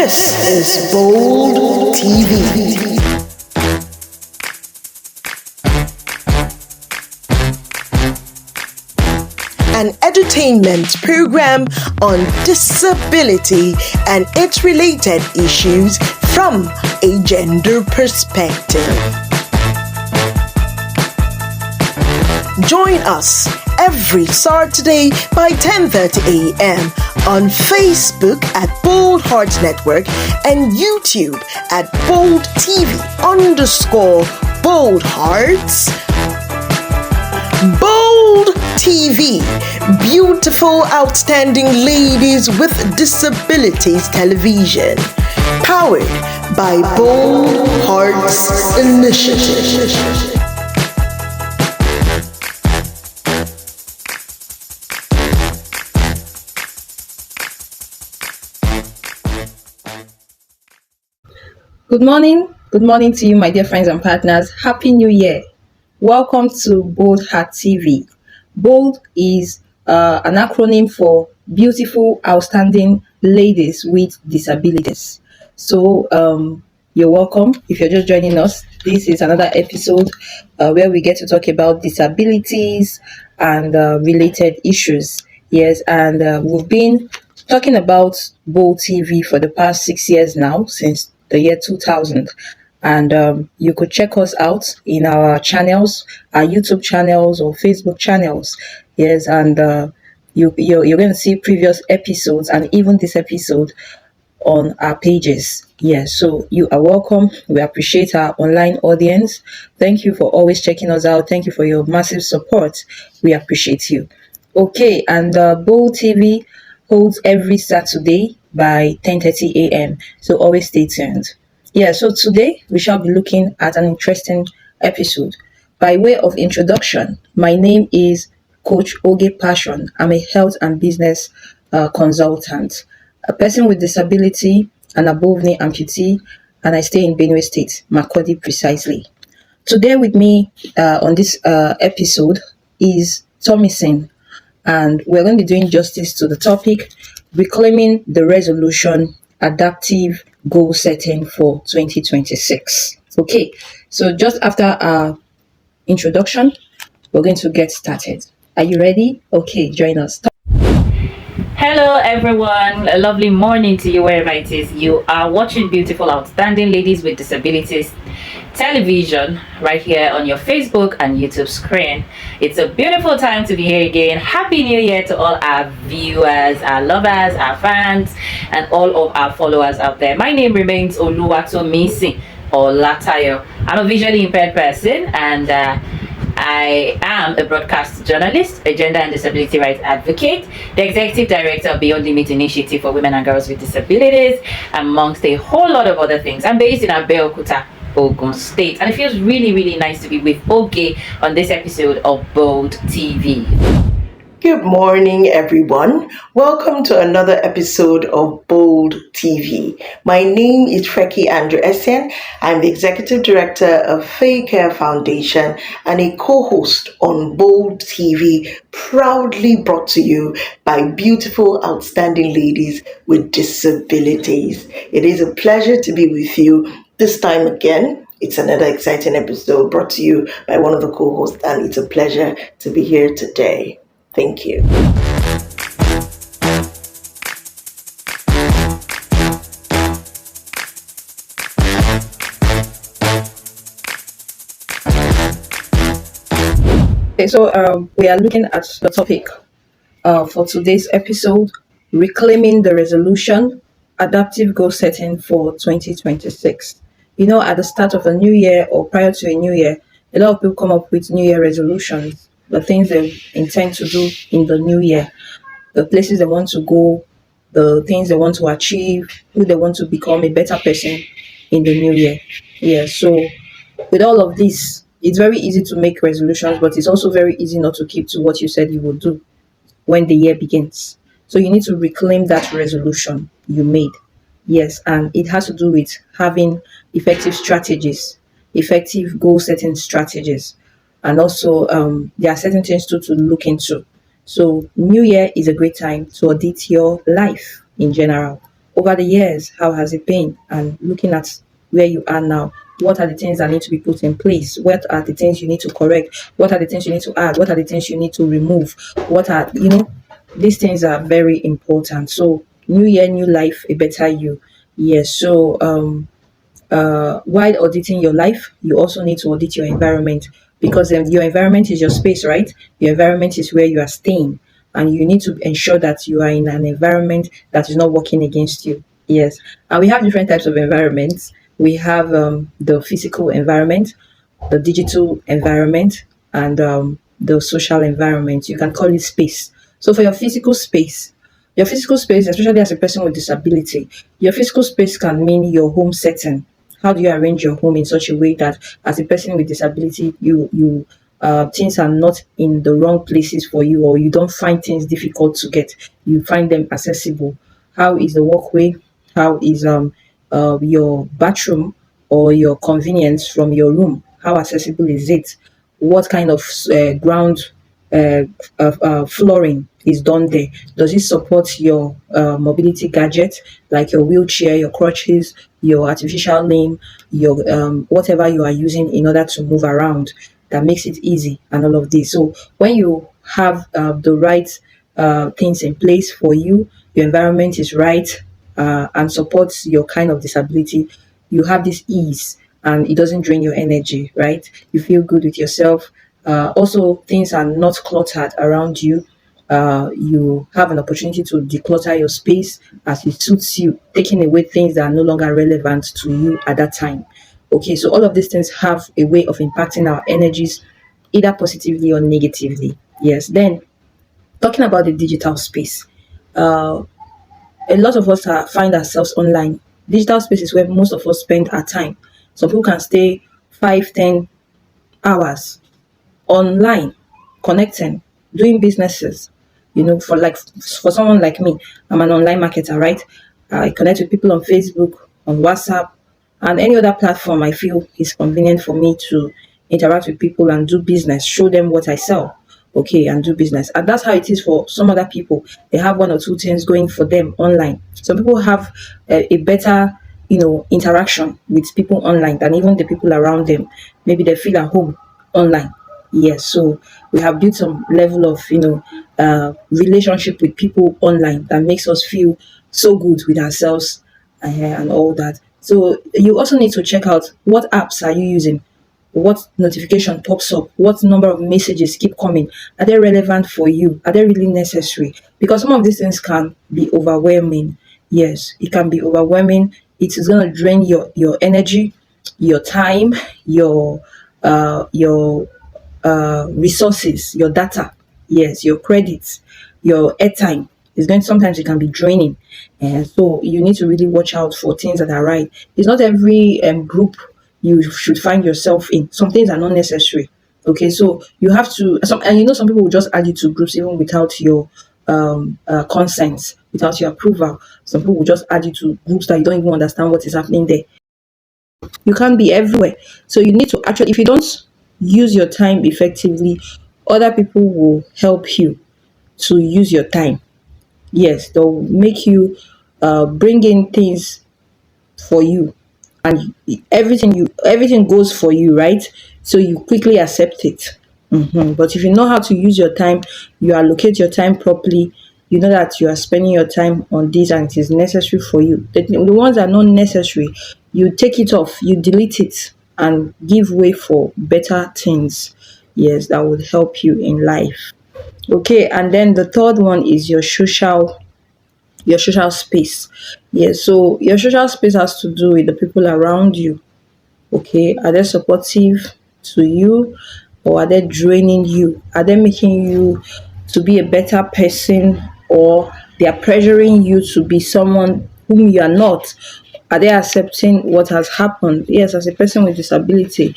This is Bold TV. An entertainment program on disability and its related issues from a gender perspective. Join us every Saturday by 10:30 a.m. on Facebook at Bold Heart Network and YouTube at Bold TV_Bold Hearts. Bold TV, beautiful, outstanding ladies with disabilities television, powered by Bold Hearts Initiative. Good morning to you, my dear friends and partners. Happy New Year. Welcome to Bold Heart TV. Bold is an acronym for beautiful, outstanding ladies with disabilities. So you're welcome. If you're just joining us, this is another episode where we get to talk about disabilities and related issues. Yes, and we've been talking about Bold TV for the past 6 years now, since the year 2000. And you could check us out in our channels, our YouTube channels or Facebook channels. Yes, and you're going to see previous episodes and even this episode on our pages. Yes, so you are welcome. We appreciate our online audience. Thank you for always checking us out. Thank you for your massive support. We appreciate you. Okay, and Bold TV holds every Saturday by 10:30 a.m. So always stay tuned. Yeah, so today we shall be looking at an interesting episode. By way of introduction, my name is Coach Oge Passion. I'm a health and business consultant, a person with disability, an above knee amputee, and I stay in Benue State, Makurdi precisely. Today with me on this episode is Thomason, and we're going to be doing justice to the topic, reclaiming the resolution, adaptive goal setting for 2026. Okay, so just after our introduction, we're going to get started. Are you ready? Okay, join us. Hello everyone, a lovely morning to you wherever it is you are watching beautiful, outstanding ladies with disabilities television right here on your Facebook and YouTube screen. It's a beautiful time to be here again. Happy New Year to all our viewers, our lovers, our fans, and all of our followers out there. My name remains Oluwatomisi or Latayo. I'm a visually impaired person, and I am a broadcast journalist, a gender and disability rights advocate, the executive director of Beyond Limit Initiative for Women and Girls with Disabilities, amongst a whole lot of other things. I'm based in Abeokuta, Ogun State, and it feels really, really nice to be with Oge on this episode of Bold TV. Good morning, everyone. Welcome to another episode of Bold TV. My name is Freki Andrew Essien. I'm the Executive Director of Fair Care Foundation and a co-host on Bold TV, proudly brought to you by beautiful, outstanding ladies with disabilities. It is a pleasure to be with you this time again. It's another exciting episode brought to you by one of the co-hosts, and it's a pleasure to be here today. Thank you. Okay, so we are looking at the topic for today's episode, reclaiming the resolution, adaptive goal setting for 2026. You know, at the start of a new year or prior to a new year, a lot of people come up with new year resolutions, the things they intend to do in the new year, the places they want to go, the things they want to achieve, who they want to become a better person in the new year. Yeah, so with all of this, it's very easy to make resolutions, but it's also very easy not to keep to what you said you would do when the year begins. So you need to reclaim that resolution you made. Yes, and it has to do with having effective strategies, effective goal setting strategies. And also, there are certain things to look into. So, New Year is a great time to audit your life in general. over the years, how has it been? And looking at where you are now, what are the things that need to be put in place? What are the things you need to correct? What are the things you need to add? What are the things you need to remove? What are, these things are very important. So, new year, new life, a better you. Yes. So, while auditing your life, you also need to audit your environment, because your environment is your space, right? Your environment is where you are staying, and you need to ensure that you are in an environment that is not working against you. Yes, and we have different types of environments. We have the physical environment, the digital environment, and the social environment. You can call it space. So for your physical space, especially as a person with disability, your physical space can mean your home setting. How do you arrange your home in such a way that, as a person with disability, things are not in the wrong places for you, or you don't find things difficult to get. You find them accessible. How is the walkway? How is your bathroom or your convenience from your room? How accessible is it? What kind of ground uh, flooring is done there? Does it support your mobility gadget, like your wheelchair, your crutches, your artificial limb, your whatever you are using in order to move around, that makes it easy, and all of this. So when you have the right things in place for you, your environment is right, and supports your kind of disability, you have this ease, and it doesn't drain your energy, right? You feel good with yourself. Also, things are not cluttered around you. You have an opportunity to declutter your space as it suits you, taking away things that are no longer relevant to you at that time. Okay, so all of these things have a way of impacting our energies, either positively or negatively. Yes, then talking about the digital space, uh, a lot of us find ourselves online. Digital space is where most of us spend our time. Some people can stay 5, 10 hours online, connecting, doing businesses. For someone like me, I'm an online marketer, right? I connect with people on Facebook, on WhatsApp, and any other platform I feel is convenient for me to interact with people and do business, show them what I sell, okay, and do business. And that's how it is for some other people. They have one or two things going for them online. Some people have a better, interaction with people online than even the people around them. Maybe they feel at home online. Yes, so we have built some level of relationship with people online that makes us feel so good with ourselves, and all that. So you also need to check out, what apps are you using, what notification pops up, what number of messages keep coming. Are they relevant for you? Are they really necessary? Because some of these things can be overwhelming. Yes, it can be overwhelming. It is going to drain your energy, your time, your resources, your data, yes, your credits, your airtime. It's going sometimes it can be draining, and so you need to really watch out for things that are right. It's not every group you should find yourself in. Some things are not necessary. Okay, so you have to some people will just add you to groups even without your consent, without your approval. Some people will just add you to groups that you don't even understand what is happening there. You can't be everywhere. So you need to actually, if you don't use your time effectively, other people will help you to use your time. Yes, they'll make you bring in things for you, and everything goes for you, right? So you quickly accept it. But if you know how to use your time, you allocate your time properly, you know that you are spending your time on this and it is necessary for you. The ones that are not necessary, you take it off, you delete it, and give way for better things. Yes, that would help you in life. Okay, and then the third one is your social space. Yes, so your social space has to do with the people around you. Okay, are they supportive to you, or are they draining you? Are they making you to be a better person, or they are pressuring you to be someone whom you are not? Are they accepting what has happened? Yes, as a person with disability,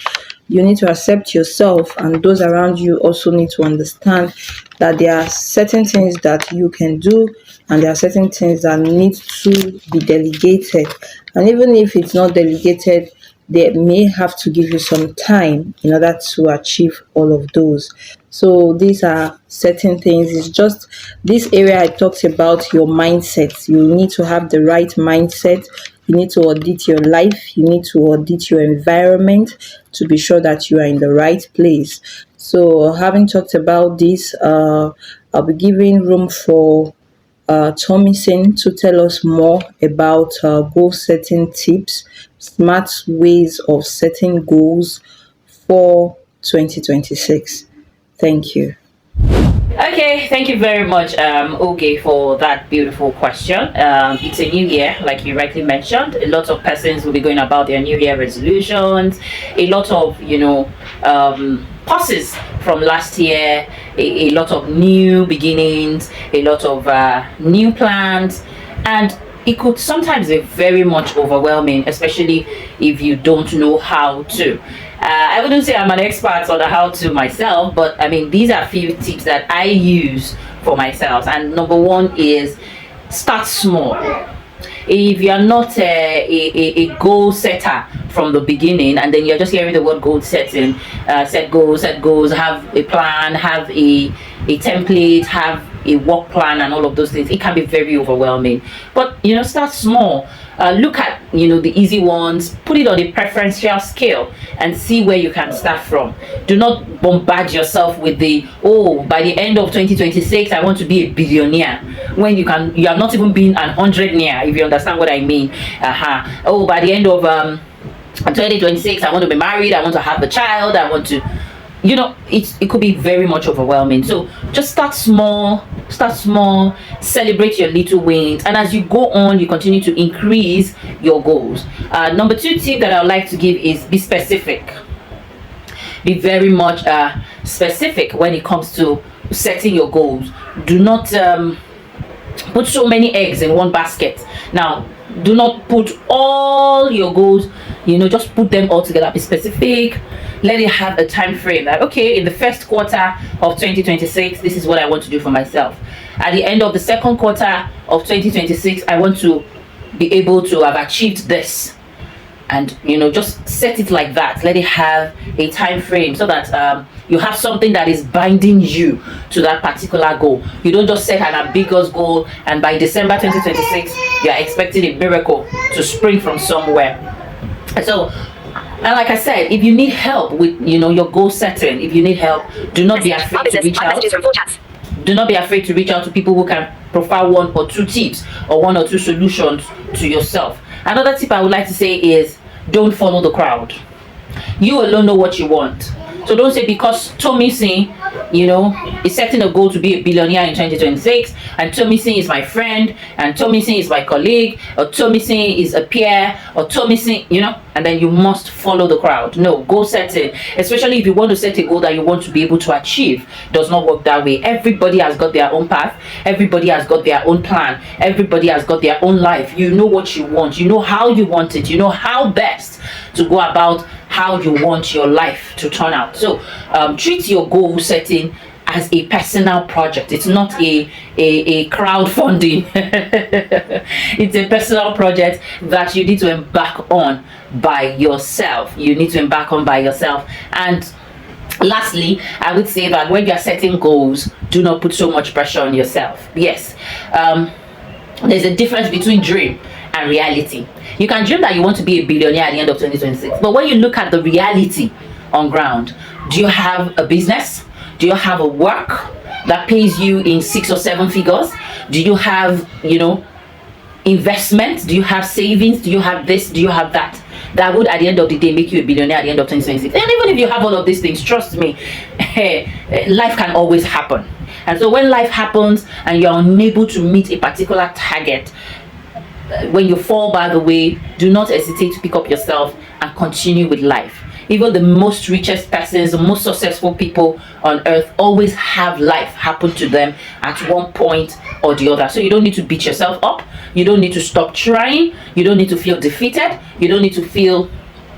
you need to accept yourself, and those around you also need to understand that there are certain things that you can do, and there are certain things that need to be delegated. And even if it's not delegated, they may have to give you some time in order to achieve all of those. So these are certain things. It's just this area I talked about, your mindset. You need to have the right mindset. You need to audit your life. You need to audit your environment to be sure that you are in the right place. So having talked about this, I'll be giving room for Thomason to tell us more about goal setting tips, smart ways of setting goals for 2026. Thank you. Okay, thank you very much, Oge, for that beautiful question. It's a new year, like you rightly mentioned. A lot of persons will be going about their new year resolutions. A lot of, pauses from last year. A lot of new beginnings. A lot of new plans, and it could sometimes be very much overwhelming, especially if you don't know how to. I wouldn't say I'm an expert on the how to myself, but I mean, these are a few tips that I use for myself. And number one is start small. If you're not a goal setter from the beginning, and then you're just hearing the word goal setting, set goals, have a plan, have a template, have a work plan, and all of those things, it can be very overwhelming. But start small. Look at the easy ones, put it on a preferential scale, and see where you can start from. Do not bombard yourself with the, oh, by the end of 2026 I want to be a billionaire, when you have not even been an 100-naire, if you understand what I mean. Oh, by the end of 2026 I want to be married, I want to have a child, I want to, it could be very much overwhelming. So just start small, celebrate your little wins, and as you go on, you continue to increase your goals. Number two tip that I would like to give is be specific. Be very much specific when it comes to setting your goals. Do not put so many eggs in one basket. Now, do not put all your goals, just put them all together. Be specific. Let it have a time frame that, okay, in the first quarter of 2026, this is what I want to do for myself. At the end of the second quarter of 2026, I want to be able to have achieved this. And just set it like that. Let it have a time frame so that you have something that is binding you to that particular goal. You don't just set an ambiguous goal and by December 2026 you are expecting a miracle to spring from somewhere. So, and like I said, if you need help with your goal setting, if you need help, do not be afraid to reach out. Do not be afraid to reach out to people who can provide one or two tips or one or two solutions to yourself. Another tip I would like to say is don't follow the crowd. You alone know what you want. So don't say because Tomisin, is setting a goal to be a billionaire in 2026, and Tomisin is my friend, and Tomisin is my colleague, or Tomisin is a peer, or Tomisin, and then you must follow the crowd. No, goal setting, especially if you want to set a goal that you want to be able to achieve, does not work that way. Everybody has got their own path. Everybody has got their own plan. Everybody has got their own life. You know what you want. You know how you want it. You know how best to go about how you want your life to turn out. So treat your goal setting as a personal project. It's not a crowdfunding. It's a personal project that you need to embark on by yourself. And lastly, I would say that when you are setting goals, do not put so much pressure on yourself. Yes, there's a difference between dream and reality. You can dream that you want to be a billionaire at the end of 2026, but when you look at the reality on ground, do you have a business? Do you have a work that pays you in 6 or 7 figures? Do you have investment? Do you have savings? Do you have this? Do you have that? That would at the end of the day make you a billionaire at the end of 2026. And even if you have all of these things, trust me, life can always happen. And so when life happens and you're unable to meet a particular target, when you fall by the way, do not hesitate to pick up yourself and continue with life. Even the most richest persons, the most successful people on earth always have life happen to them at one point or the other. So you don't need to beat yourself up. You don't need to stop trying. You don't need to feel defeated. You don't need to feel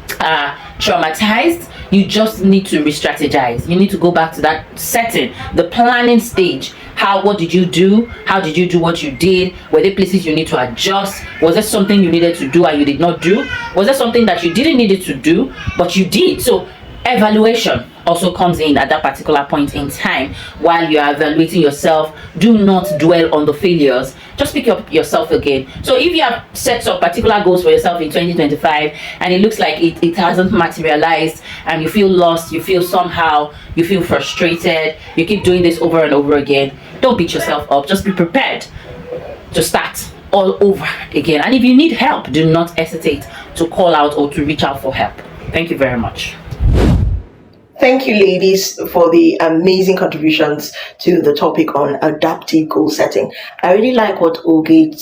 traumatized. You just need to re-strategize. You need to go back to that setting, the planning stage. What did you do? How did you do what you did? Were there places you need to adjust? Was there something you needed to do and you did not do? Was there something that you didn't need it to do but you did? So evaluation also comes in at that particular point in time. While you are evaluating yourself, do not dwell on the failures. Just pick up yourself again. So if you have set some particular goals for yourself in 2025 and it looks like it hasn't materialized and you feel lost, you feel somehow, you feel frustrated, you keep doing this over and over again, don't beat yourself up. Just be prepared to start all over again. And if you need help, do not hesitate to call out or to reach out for help. Thank you very much. Thank you, ladies, for the amazing contributions to the topic on adaptive goal setting. I really like what Oge,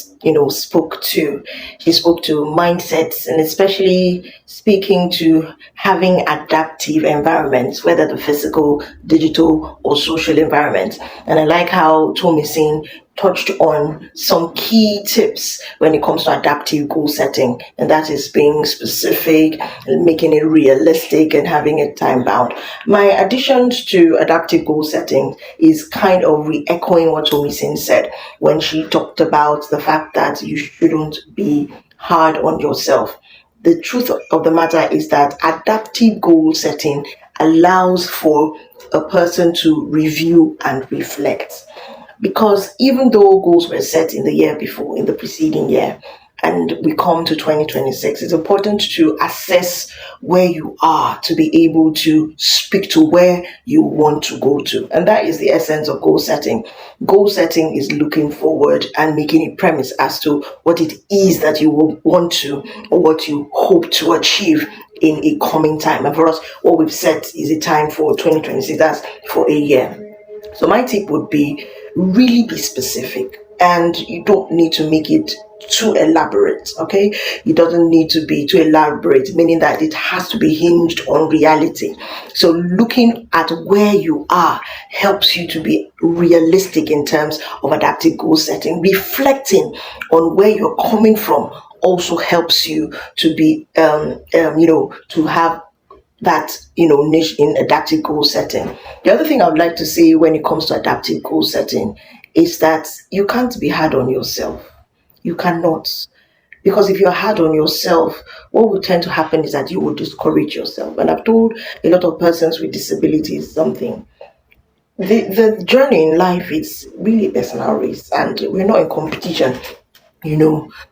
spoke to. She spoke to mindsets and especially speaking to having adaptive environments, whether the physical, digital, or social environment. And I like how Tomisin touched on some key tips when it comes to adaptive goal setting, and that is being specific, making it realistic, and having it time bound. My addition to adaptive goal setting is kind of re-echoing what Tomisin said when she talked about the fact that you shouldn't be hard on yourself. The truth of the matter is that adaptive goal setting allows for a person to review and reflect. Because even though goals were set in the year before, in the preceding year, and we come to 2026, it's important to assess where you are to be able to speak to where you want to go to. And that is the essence of goal setting. Goal setting is looking forward and making a premise as to what it is that you will want to or what you hope to achieve in a coming time. And for us, what we've set is a time for 2026, that's for a year. So my tip would be really be specific, and you don't need to make it too elaborate. Okay, it doesn't need to be too elaborate, meaning that it has to be hinged on reality. So looking at where you are helps you to be realistic in terms of adaptive goal setting. Reflecting on where you're coming from also helps you to be to have that niche in adaptive goal setting. The other thing I would like to say when it comes to adaptive goal setting is that you can't be hard on yourself. You cannot. Because if you're hard on yourself, what will tend to happen is that you will discourage yourself. And I've told a lot of persons with disabilities something. The journey in life is really a personal race, and we're not in competition,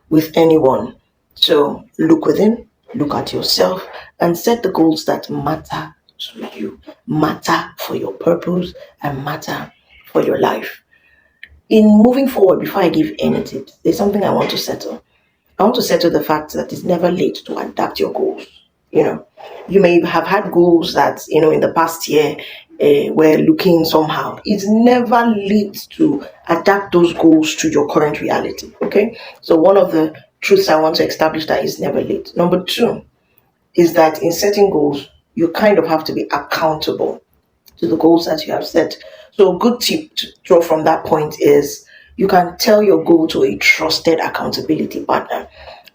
with anyone. So look within, look at yourself, and set the goals that matter to you, matter for your purpose, and matter for your life. In moving forward, before I give any tips, there's something I want to settle. I want to settle the fact that it's never late to adapt your goals. You may have had goals that, in the past year were looking somehow. It's never late to adapt those goals to your current reality. Okay. So one of the truths I want to establish that is never late. Number two is that in setting goals, you kind of have to be accountable to the goals that you have set. So a good tip to draw from that point is you can tell your goal to a trusted accountability partner.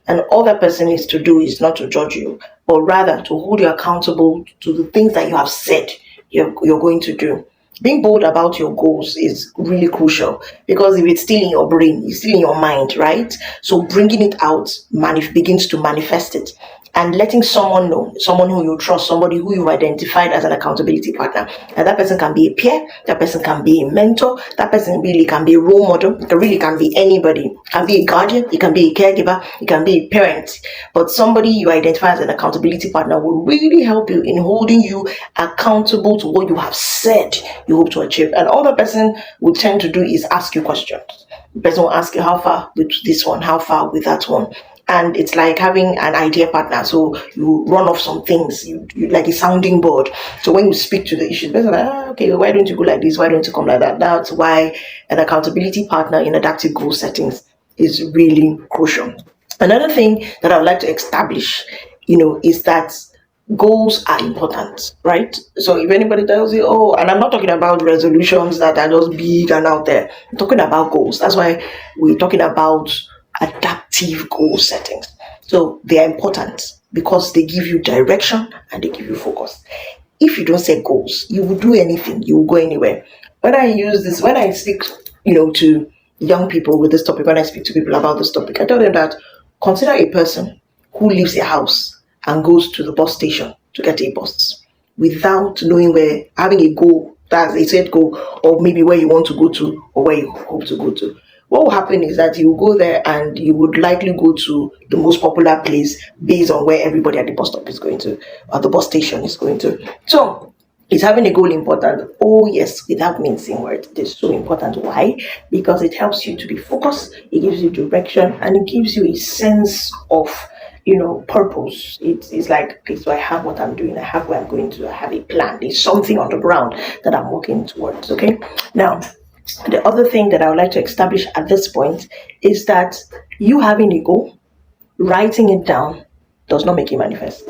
And all that person needs to do is not to judge you, but rather to hold you accountable to the things that you have said you're going to do. Being bold about your goals is really crucial, because if it's still in your brain, it's still in your mind, right? So bringing it out begins to manifest it. And letting someone know, someone who you trust, somebody who you've identified as an accountability partner. And that person can be a peer, that person can be a mentor, that person really can be a role model, it really can be anybody. It can be a guardian, it can be a caregiver, it can be a parent. But somebody you identify as an accountability partner will really help you in holding you accountable to what you have said you hope to achieve. And all that person will tend to do is ask you questions. The person will ask you, how far with this one, how far with that one. And it's like having an idea partner. So you run off some things, you like a sounding board. So when you speak to the issue, the person like, okay, why don't you go like this? Why don't you come like that? That's why an accountability partner in adaptive goal settings is really crucial. Another thing that I would like to establish, is that goals are important, right? So if anybody tells you, oh, and I'm not talking about resolutions that are just big and out there, I'm talking about goals. That's why we're talking about adaptive goal settings. So they are important because they give you direction and they give you focus. if you don't set goals, you will do anything, you will go anywhere. When I speak, to young people with this topic, when I speak to people about this topic, I tell them that consider a person who leaves a house and goes to the bus station to get a bus without knowing where, having a goal, that's a set goal, or maybe where you want to go to or where you hope to go to. What will happen is that you will go there and you would likely go to the most popular place based on where everybody at the bus stop is going to, or the bus station is going to. So, is having a goal important? Oh, yes, without mincing words. It is so important. Why? Because it helps you to be focused, it gives you direction, and it gives you a sense of purpose. It's like, okay, so I have what I'm doing, I have where I'm going to, I have a plan. There's something on the ground that I'm working towards. Okay. Now, the other thing that I would like to establish at this point is that you having a goal, writing it down, does not make it manifest.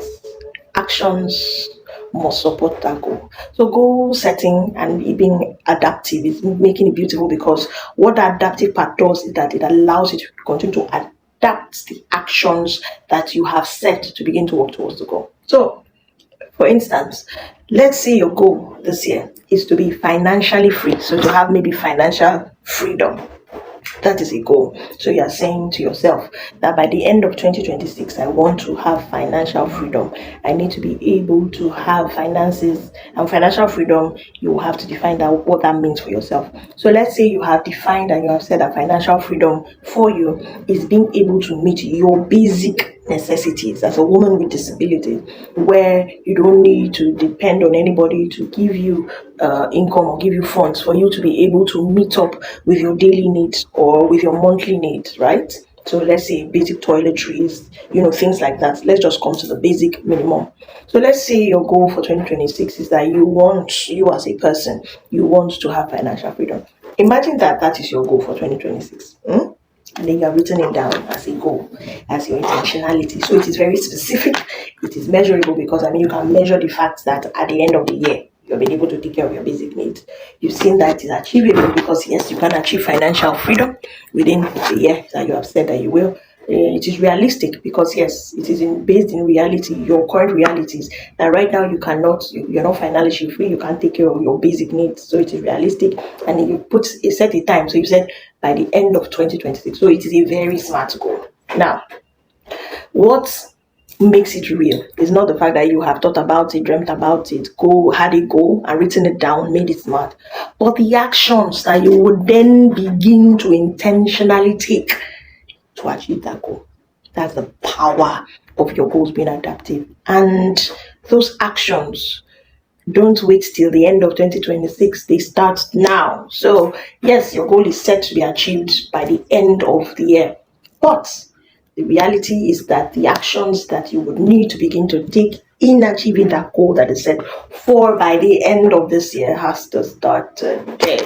Actions must support that goal. So goal setting and being adaptive is making it beautiful, because what the adaptive part does is that it allows you to continue to adapt the actions that you have set to begin to work towards the goal. So, for instance, let's say your goal this year is to be financially free, so to have maybe financial freedom. That is a goal. So you are saying to yourself that by the end of 2026, I want to have financial freedom. I need to be able to have finances and financial freedom. You will have to define that, what that means for yourself. So let's say you have defined and you have said that financial freedom for you is being able to meet your basic necessities as a woman with disabilities, where you don't need to depend on anybody to give you income or give you funds for you to be able to meet up with your daily needs or with your monthly needs, right? So let's say basic toiletries, things like that. Let's just come to the basic minimum. So let's say your goal for 2026 is that you as a person, you want to have financial freedom. Imagine that that is your goal for 2026. And then you have written it down as a goal, as your intentionality. So it is very specific, it is measurable, because you can measure the fact that at the end of the year, you've been able to take care of your basic needs. You've seen that it is achievable, because yes, you can achieve financial freedom within the year that you have said that you will. It is realistic, because yes, it is based in reality, your current realities, that right now you're not financially free, you can't take care of your basic needs. So it is realistic, and you put a set a time. So you said by the end of 2026. So it is a very smart goal. Now, what makes it real is not the fact that you have thought about it, dreamt about it, had a goal and written it down, made it smart, but the actions that you would then begin to intentionally take to achieve that goal. That's the power of your goals being adaptive. And those actions don't wait till the end of 2026, they start now. So yes, your goal is set to be achieved by the end of the year, but the reality is that the actions that you would need to begin to take in achieving that goal that is set for by the end of this year has to start today.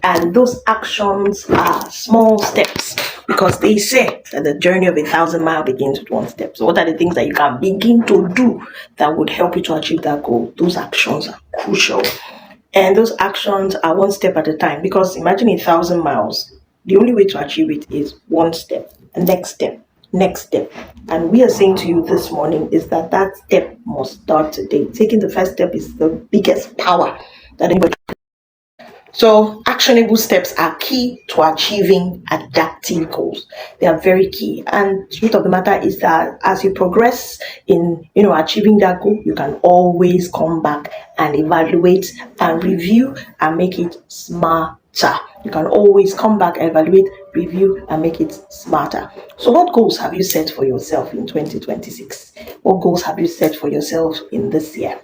And those actions are small steps, because they say that the journey of 1,000 miles begins with one step. So what are the things that you can begin to do that would help you to achieve that goal? Those actions are crucial. And those actions are one step at a time, because imagine 1,000 miles. The only way to achieve it is one step, next step, next step. And we are saying to you this morning is that that step must start today. Taking the first step is the biggest power that anybody. So, actionable steps are key to achieving adaptive goals. They are very key. And the truth of the matter is that as you progress in, achieving that goal, you can always come back and evaluate and review and make it smarter. You can always come back, evaluate, review, and make it smarter. So, what goals have you set for yourself in 2026? What goals have you set for yourself in this year?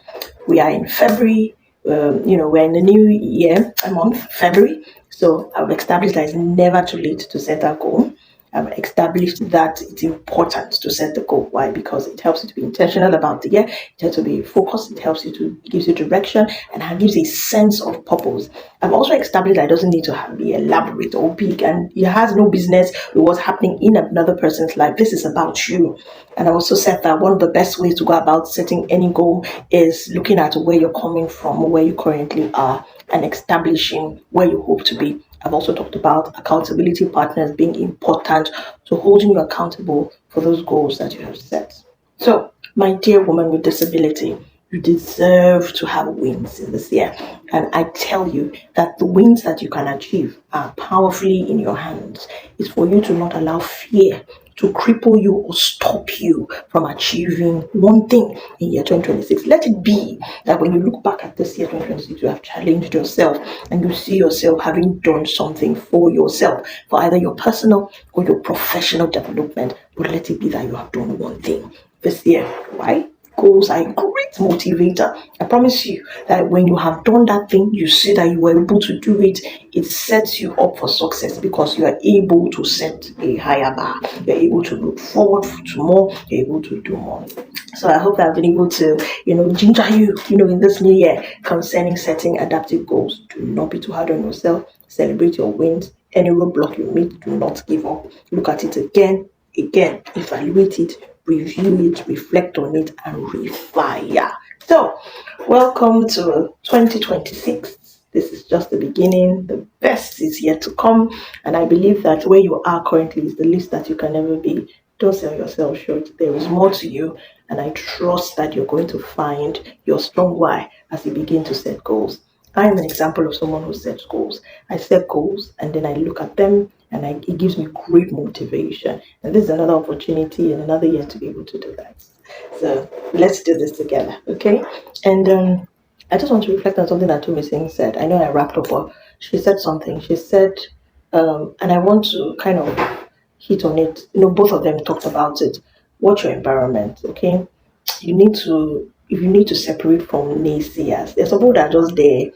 We are in February. We're in the new year, a month, February. So I've established that it's never too late to set a goal. I've established that it's important to set the goal. Why? Because it helps you to be intentional about the year. It helps you to be focused. It gives you direction, and it gives a sense of purpose. I've also established that it doesn't need to be elaborate or big, and it has no business with what's happening in another person's life. This is about you. And I also said that one of the best ways to go about setting any goal is looking at where you're coming from, where you currently are, and establishing where you hope to be. I've also talked about accountability partners being important to holding you accountable for those goals that you have set. So, my dear woman with disability, You deserve to have wins in this year. And I tell you that the wins that you can achieve are powerfully in your hands. It's for you to not allow fear to cripple you or stop you from achieving one thing in year 2026. Let it be that when you look back at this year 2026, you have challenged yourself and you see yourself having done something for yourself, for either your personal or your professional development. But let it be that you have done one thing this year. Why? Goals are a great motivator. I promise you that when you have done that thing, you see that you were able to do it, it sets you up for success because you are able to set a higher bar. You're able to look forward to more, you're able to do more. So I hope I've been able to, ginger you, in this new year concerning setting adaptive goals. Do not be too hard on yourself. Celebrate your wins. Any roadblock you meet, do not give up. Look at it again, evaluate it, review it, reflect on it, and refire. So, welcome to 2026. This is just the beginning. The best is yet to come. And I believe that where you are currently is the least that you can ever be. Don't sell yourself short. There is more to you. And I trust that you're going to find your strong why as you begin to set goals. I am an example of someone who sets goals. I set goals and then I look at them and it gives me great motivation. And this is another opportunity and another year to be able to do that. So let's do this together, okay? And I just want to reflect on something that Tumi Singh said. I know I wrapped up, but she said something. She said, and I want to kind of hit on it. Both of them talked about it. Watch your environment, okay? If you need to separate from naysayers. There's people that are just there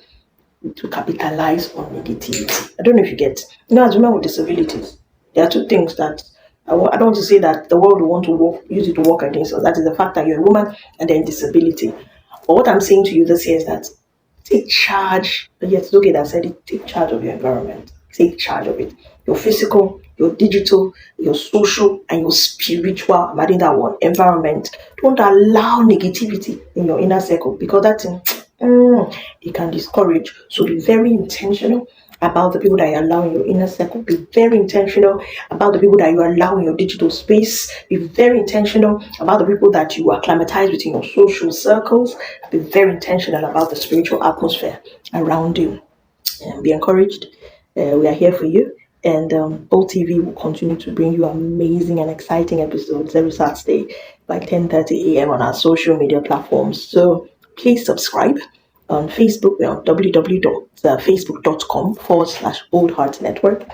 to capitalize on negativity. I don't know if you get. As women with disabilities, there are two things that I don't want to say that the world will want to use it to work against us. That is the fact that you're a woman and then disability. But what I'm saying to you this year is that take charge. Yes, it's okay that I said it. Take charge of your environment. Take charge of it. Your physical, your digital, your social, and your spiritual. I'm adding that one environment. Don't allow negativity in your inner circle because that thing, it can discourage. So be very intentional about the people that you allow in your inner circle. Be very intentional about the people that you allow in your digital space. Be very intentional about the people that you acclimatize with in your social circles. Be very intentional about the spiritual atmosphere around you. And be encouraged. We are here for you. And Bold TV will continue to bring you amazing and exciting episodes every Saturday by 10:30 a.m. on our social media platforms. So please subscribe on Facebook. We're on www.facebook.com/Old Heart Network.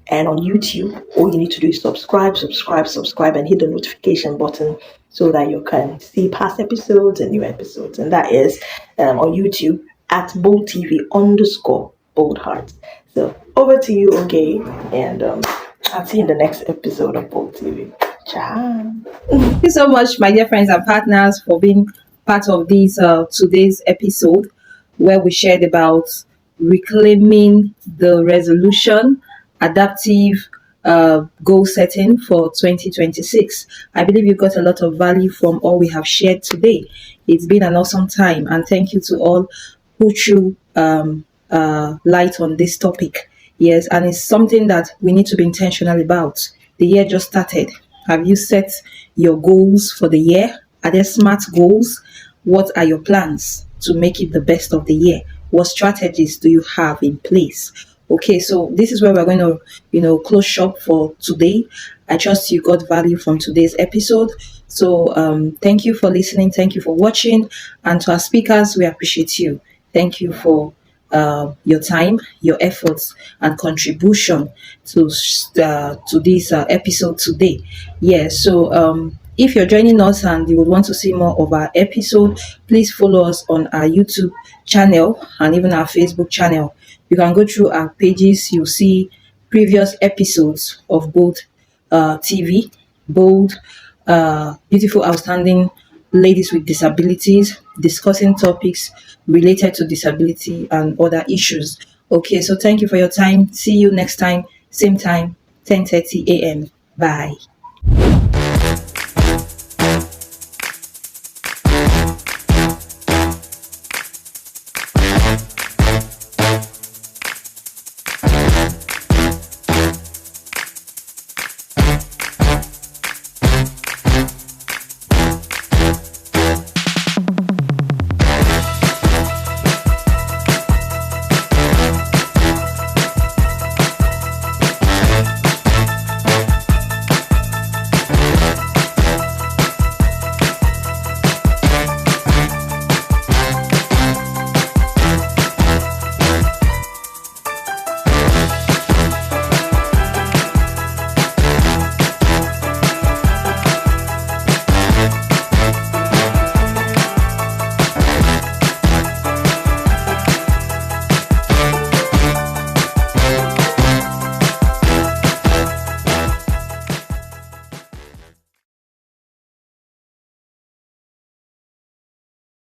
And on YouTube, all you need to do is subscribe, and hit the notification button so that you can see past episodes and new episodes. And that is on YouTube at Bold TV _ Bold Heart. So over to you, okay? And I'll see you in the next episode of Bold TV. Ciao. Thank you so much, my dear friends and partners, for being part of this today's episode where we shared about reclaiming the resolution, adaptive goal setting for 2026. I believe you got a lot of value from all we have shared today. It's been an awesome time, and thank you to all who threw light on this topic. Yes, and it's something that we need to be intentional about. The year just started. Have you set your goals for the year? Are there SMART goals? What are your plans to make it the best of the year? What strategies do you have in place? Okay, so this is where we're going to, close shop for today. I trust you got value from today's episode. So thank you for listening. Thank you for watching. And to our speakers, we appreciate you. Thank you for your time, your efforts, and contribution to this episode today. Yeah, so if you're joining us and you would want to see more of our episode, please follow us on our YouTube channel and even our Facebook channel. You can go through our pages, you'll see previous episodes of both TV, Bold, Beautiful, Outstanding Ladies with Disabilities, discussing topics related to disability and other issues. Okay, so thank you for your time. See you next time, same time, 10:30 a.m. Bye.